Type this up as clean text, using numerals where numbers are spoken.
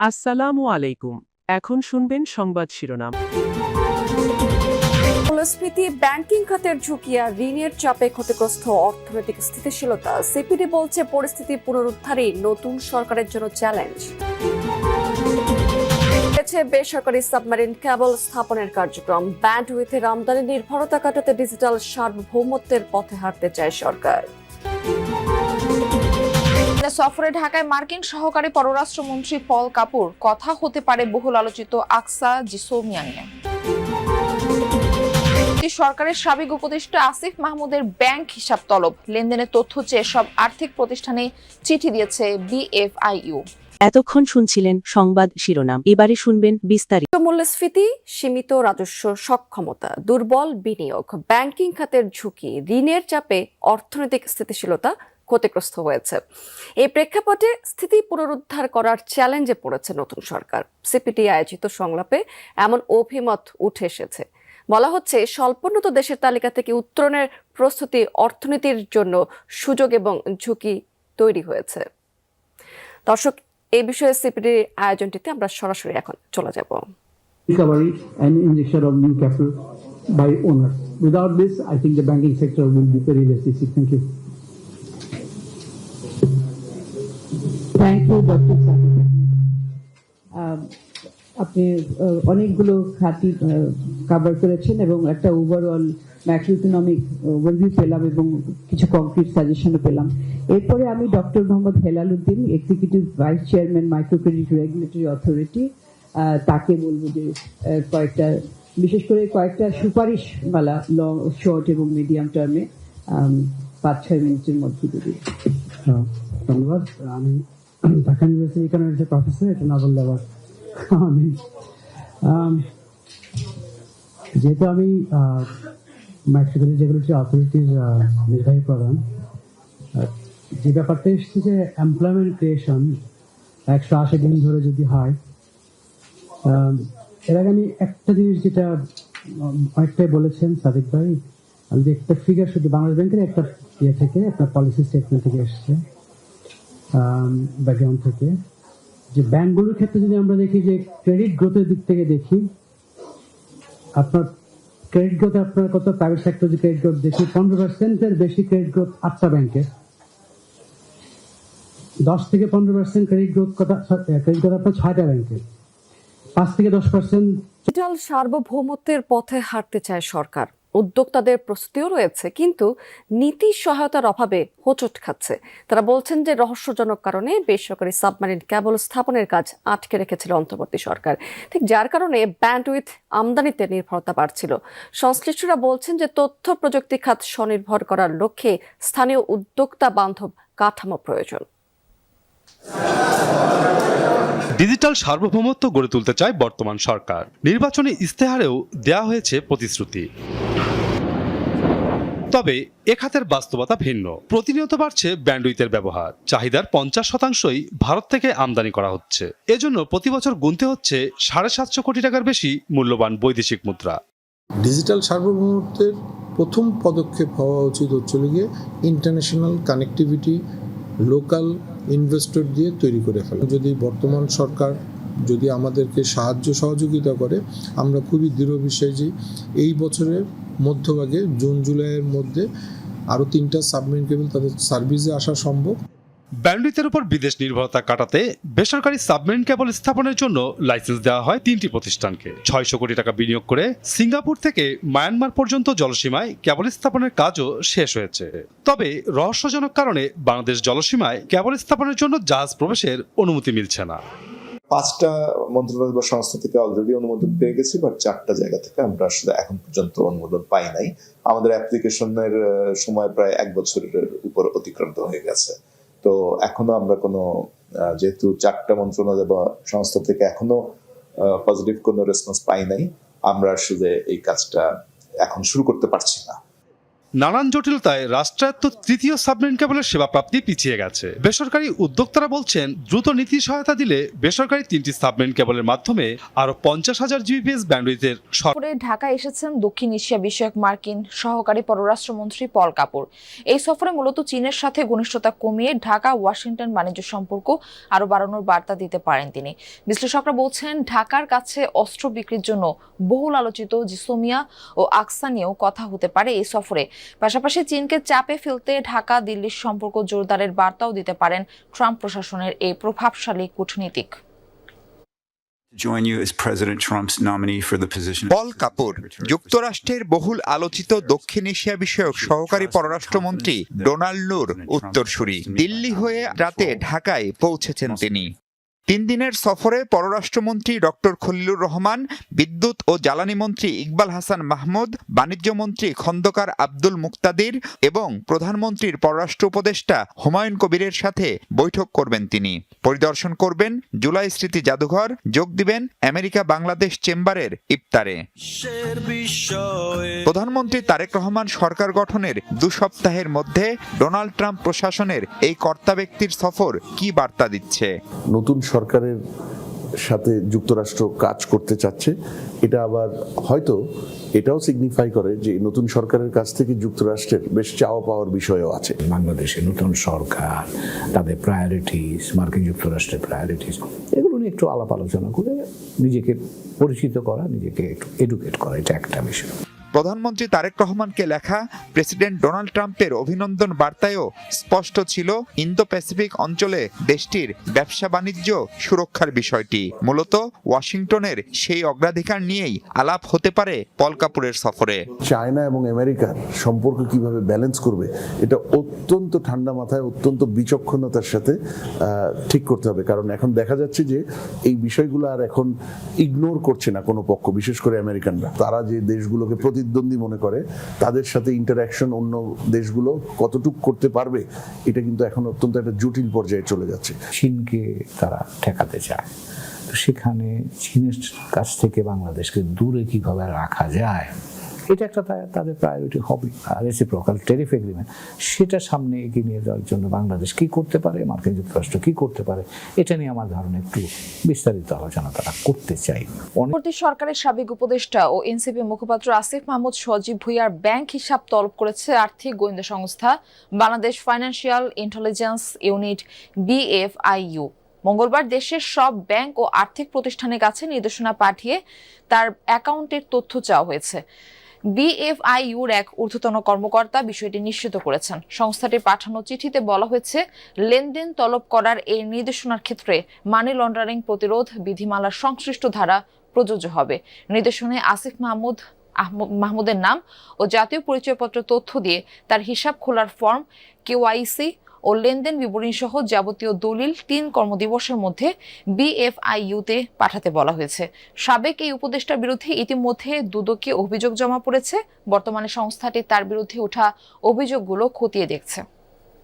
আসসালামু আলাইকুম। এখন শুনবেন সংবাদ শিরোনাম। মূল্যস্ফীতি, ব্যাংকিং খাতের ঝুঁকি আর ঋণের চাপে ক্ষতিগ্রস্ত অর্থনৈতিক স্থিতিশীলতা। সিপিডি বলছে পরিস্থিতি পুনরুদ্ধারই নতুন সরকারের জন্য চ্যালেঞ্জ। বেসরকারি সাবমেরিন কেবল স্থাপনের কার্যক্রম। ব্যান্ডউইথের আমদানি নির্ভরতা কাটাতে ডিজিটাল সার্বভৌমত্বের পথে হাঁটতে চায় সরকার। সফরে ঢাকায় মার্কিন সহকারী পররাষ্ট্রমন্ত্রী পল কাপুর। কথা হতে পারে বহুল আলোচিত আকসা জিসৌমিয়াংয়ে। সরকারের সাবেক উপদেষ্টা আসিফ মাহমুদের ব্যাংক হিসাব তলব, লেনদেনের তথ্য চেয়ে সব আর্থিক প্রতিষ্ঠানে চিঠি দিয়েছে বিএফআইইউ। এতক্ষণ শুনছিলেন সংবাদ শিরোনাম, এবারে শুনবেন বিস্তারিত। মূল্যস্ফীতি, সীমিত রাজস্ব সক্ষমতা, দুর্বল বিনিয়োগ, ব্যাংকিং খাতের ঝুঁকি, ঋণের চাপে অর্থনৈতিক স্থিতিশীলতা ক্ষতিগ্রস্ত হয়েছে। এই প্রেক্ষাপটে স্থিতি পুনরুদ্ধার করার চ্যালেঞ্জে পড়েছে নতুন সরকার। সিপিডি আয়োজিত সংলাপে এমন অভিমত উঠে এসেছে। বলা হচ্ছে, স্বল্পোন্নত দেশের তালিকা থেকে উত্তরণের প্রস্তুতি অর্থনীতির জন্য সুযোগ এবং ঝুঁকি তৈরি হয়েছে। দর্শক, এই বিষয়ে সিপিডি আয়োজনটিতে আমরা সরাসরি এখন চলে যাব। Recovery and injection of new capital by owners. Without this, I think the banking sector will be very recessive. Thank you. Thank you doctor Sakib. আপনি অনেকগুলো খাতি কভার করেছেন এবং একটা ওভারঅল ম্যাক্রো ইকোনমিক ওভারভিউ পেলাম এবং কিছু কংক্রিট সাজেশনও পেলাম। এরপরে আমি doctor Mohammad Helal Uddin, executive vice chairman micro credit regulatory authority, তাকে বলবো যে বিশেষ করে কয়েকটা সুপারিশ মালা লং, শর্ট এবং মিডিয়াম টার্মে 5-6 মিনিটের মধ্যে দিই। ধন্যবাদ। আমি ঢাকা ইউনিভার্সিটি ইকোনমিক্সের প্রফেসর, এটা না বললে আবার আমি যেহেতু আমি মাইক্রো ক্রেডিট রেগুলেটরি অথরিটির নির্বাহী প্রধান, যে ব্যাপারটা এসেছে যে এমপ্লয়মেন্ট ক্রিয়েশন 180 দিন ধরে যদি হয়, এর আগে আমি একটা জিনিস যেটা অনেকটাই বলেছেন সাদিক ভাই, আমি যে একটা ফিগার শুধু বাংলাদেশ ব্যাংকের একটা ইয়ে থেকে, একটা পলিসি স্টেটমেন্ট থেকে এসছে, ব্যাকগ্রাউন্ড থেকে, যে ব্যাংকগুলোর ক্ষেত্রে যদি আমরা দেখি যে ক্রেডিট গ্রোথের দিক থেকে দেখি, আপনার ক্রেডিট গ্রোথ আপনার কত, প্রাইভেট সেক্টর যে ক্রেডিট গ্রোথ দেখি 15%-এর বেশি ক্রেডিট গ্রোথ 8টা ব্যাংকের, 10 থেকে 15% ক্রেডিট গ্রোথ আপনার 6টা ব্যাংকের, 5 থেকে 10%। ডিজিটাল সার্বভৌমত্বের পথে হাঁটতে চায় সরকার। উদ্যোক্তাদের প্রস্তুতিও রয়েছে, কিন্তু নীতি সহায়তার অভাবে হোঁচট খাচ্ছে। তারা বলছেন যে রহস্যজনক কারণে বেসরকারি সাবমেরিন কেবল স্থাপনের কাজ আটকে রেখেছিল অন্তর্বর্তী সরকার, ঠিক যার কারণে ব্যান্ডউইথ আমদানিতে নির্ভরতা বাড়ছিল। সংশ্লিষ্টরা বলছেন যে তথ্য প্রযুক্তি খাত স্বনির্ভর করার লক্ষ্যে স্থানীয় উদ্যোক্তা বান্ধব কাঠামো প্রয়োজন। ডিজিটাল সার্বভৌমত্ব গড়ে তুলতে চায় বর্তমান সরকার। নির্বাচনী ইস্তেহারেও দেয়া হয়েছে প্রতিশ্রুতি। তবে এ খাতের বাস্তবতা ভিন্ন। প্রতিনিয়ত বাড়ছে ব্যান্ডউইথের ব্যবহার। চাহিদার 50%ই ভারত থেকে আমদানি করা হচ্ছে। এজন্য প্রতি বছর গুনতে হচ্ছে 750 কোটি টাকার বেশি মূল্যবান বৈদেশিক মুদ্রা। ডিজিটাল সার্বভৌমত্বের প্রথম পদক্ষেপ হওয়া উচিত হচ্ছে গিয়ে ইন্টারন্যাশনাল কানেক্টিভিটি লোকাল ইনভেস্টর দিয়ে তৈরি করে ফেলা। যদি বর্তমান সরকার যদি আমাদেরকে সাহায্য সহযোগিতা করে, আমরা খুবই দৃঢ় বিশ্বাসী যে এই বছরের মধ্যভাগে জুন জুলাইয়ের মধ্যে আরও 3টা সাবমেরিন কেবল তাদের সার্ভিসে আসা সম্ভব। ব্যান্ডউইথের উপর বিদেশ নির্ভরতা কাটাতে বেসরকারি সাবমেরিন কেবল স্থাপনের জন্য লাইসেন্স দেওয়া হয় 3টি প্রতিষ্ঠানকে। 600 কোটি টাকা বিনিয়োগ করে সিঙ্গাপুর থেকে মায়ানমার পর্যন্ত জলসীমায় কেবল স্থাপনের কাজও শেষ হয়েছে। তবে রহস্যজনক কারণে বাংলাদেশ জলসীমায় কেবল স্থাপনের জন্য জাহাজ প্রবেশের অনুমতি মিলছে না। 5টা মন্ত্রণালয় বা সংস্থা থেকে অলরেডি অনুমোদন পেয়ে গেছি, বাট 4টা জায়গা থেকে আমরা আসলে এখন পর্যন্ত অনুমোদন পাই নাই। আমাদের অ্যাপ্লিকেশনের সময় প্রায় 1 বছরের উপর অতিক্রান্ত হয়ে গেছে। তো এখনো আমরা কোনো, যেহেতু 4টা মন্ত্রণালয় বা সংস্থা থেকে এখনো পজিটিভ কোনো রেসপন্স পাই নাই, আমরা আসলে এই কাজটা এখন শুরু করতে পারছি না। নানান জটিলতায় রাষ্ট্রায়ত্ত তৃতীয় সাবমেরিন কেবলের সেবা প্রাপ্তি পিছিয়ে গেছে। বেসরকারি উদ্যোক্তারা বলছেন, দ্রুত নীতি সহায়তা দিলে বেসরকারি 3টি সাবমেরিন কেবলের মাধ্যমে আরো 50,000 জিবিপিএস ব্যান্ডউইথের সফরে ঢাকায় এসেছেন দক্ষিণ এশিয়া বিষয়ক মার্কিন সহকারী পররাষ্ট্রমন্ত্রী পল কাপুর। এই সফরে মূলত চীনের সাথে ঘনিষ্ঠতা কমিয়ে ঢাকা ওয়াশিংটন বাণিজ্য সম্পর্ক আরো বাড়ানোর বার্তা দিতে পারেন তিনি। বিশ্লেষকরা বলছেন, ঢাকার কাছে অস্ত্র বিক্রির জন্য বহুল আলোচিত জিসোমিয়া ও আকসা নিয়েও কথা হতে পারে এই সফরে। পাশাপাশি চীনকে চাপে ফেলতে ঢাকা দিল্লির সম্পর্ক জোরদারের বার্তাও দিতে পারেন ট্রাম্প প্রশাসনের এই প্রভাবশালী কূটনীতিক। পল কাপুর যুক্তরাষ্ট্রের বহুল আলোচিত দক্ষিণ এশিয়া বিষয়ক সহকারী পররাষ্ট্রমন্ত্রী ডোনাল্ড নুর উত্তরসূরি। দিল্লি হয়ে রাতে ঢাকায় পৌঁছেছেন তিনি। 3 দিনের সফরে পররাষ্ট্রমন্ত্রী ডক্টর খলিলুর রহমান, বিদ্যুৎ ও জ্বালানি মন্ত্রী ইকবাল হাসান মাহমুদ, বাণিজ্য মন্ত্রী খন্দকার আব্দুল মুক্তাদির এবং প্রধানমন্ত্রীর পররাষ্ট্র উপদেষ্টা হুমায়ুন কবিরের সাথে বৈঠক করবেন তিনি। পরিদর্শন করবেন জুলাই স্মৃতি জাদুঘর, যোগ দিবেন আমেরিকা বাংলাদেশ চেম্বারের ইফতারে। প্রধানমন্ত্রী তারেক রহমান সরকার গঠনের 2 সপ্তাহের মধ্যে ডোনাল্ড ট্রাম্প প্রশাসনের এই কর্তা ব্যক্তির সফর কি বার্তা দিচ্ছে? নতুন সরকারের সাথে যুক্তরাষ্ট্র কাজ করতে চাচ্ছে, এটা আবার হয়তো এটাও সিগনিফাই করে যে নতুন সরকারের কাছ থেকে যুক্তরাষ্ট্রের বেশ চাওয়া পাওয়ার বিষয়ও আছে। বাংলাদেশে নতুন সরকার, তাদের প্রায়োরিটিস, মার্কিন যুক্তরাষ্ট্রের প্রায়োরিটিস, এগুলো নিয়ে একটু আলাপ আলোচনা করে নিজেকে পরিচিত করা, নিজেকে একটু এডুকেট করা, এটা একটা বিষয়। প্রধানমন্ত্রী তারেক রহমানকে লেখা প্রেসিডেন্ট ডোনাল্ড ট্রাম্পের অভিনন্দন বার্তায়ও স্পষ্ট ছিল ইন্দো প্যাসিফিক অঞ্চলে দেশটির ব্যবসা বাণিজ্য সুরক্ষার বিষয়টি। মূলত ওয়াশিংটনের সেই অগ্রাধিকার নিয়েই আলাপ হতে পারে পল কাপুরের সফরে। চায়না এবং আমেরিকার সম্পর্ক কিভাবে ব্যালেন্স করবে, এটা অত্যন্ত ঠান্ডা মাথায়, অত্যন্ত বিচক্ষণতার সাথে ঠিক করতে হবে। কারণ এখন দেখা যাচ্ছে যে এই বিষয়গুলো আর এখন ইগনোর করছে না কোনো পক্ষ, বিশেষ করে আমেরিকানরা। তারা যে দেশগুলোকে প্রতিদ্বন্দ্বী মনে করে, তাদের সাথে ইন্টারঅ্যাকশন অন্য দেশগুলো কতটুকু করতে পারবে, এটা কিন্তু এখন অত্যন্ত একটা জটিল পর্যায়ে চলে যাচ্ছে। চীনকে তারা ঠেকাতে চায়, তো সেখানে চীনের কাছ থেকে বাংলাদেশকে দূরে কিভাবে রাখা যায়, এটা একটা তাদের প্রায়োরিটি হবে। আর রেসিপ্রোকাল ট্যারিফ এগ্রিমেন্ট, সেটা সামনে এগিয়ে নিয়ে যাওয়ার জন্য বাংলাদেশ কি করতে পারে, মার্কিন যুক্তরাষ্ট্র কি করতে পারে, এটা নিয়ে আমার ধারণা একটু বিস্তারিত আলোচনা তারা করতে চাই। পরবর্তী সরকারের সাবেক উপদেষ্টা ও এনসিপি মুখপাত্র আসিফ মাহমুদ সজীব ভুঁইয়ার ব্যাংক হিসাব তলব করেছে আর্থিক গোয়েন্দা সংস্থা Bangladesh financial intelligence unit BFIU। মঙ্গলবার দেশের সব ব্যাংক ও আর্থিক প্রতিষ্ঠানের কাছে নির্দেশনা পাঠিয়ে তার অ্যাকাউন্টের তথ্য চাওয়া হয়েছে। BFIUর এক ঊর্ধ্বতন কর্মকর্তা বিষয়টি নিশ্চিত করেছেন। সংস্থাটির পাঠানো চিঠিতে বলা হয়েছে, লেনদেন তলব করার এই নির্দেশনার ক্ষেত্রে মানি লন্ডারিং প্রতিরোধ বিধিমালার সংশ্লিষ্ট ধারা প্রযোজ্য হবে। নির্দেশনায় আসিফ মাহমুদের নাম ও জাতীয় পরিচয়পত্র তথ্য দিয়ে তার হিসাব খোলার ফর্ম, KYC ও লেনদেন বিবরণী সহ যাবতীয় দলিল 3 কর্মদিবসের মধ্যে BFIU-তে পাঠাতে বলা হয়েছে। সাবেক এই উপদেষ্টার বিরুদ্ধে ইতিমধ্যে দুদকে অভিযোগ জমা পড়েছে। বর্তমানে সংস্থাটি তার বিরুদ্ধে ওঠা অভিযোগগুলো খতিয়ে দেখছে।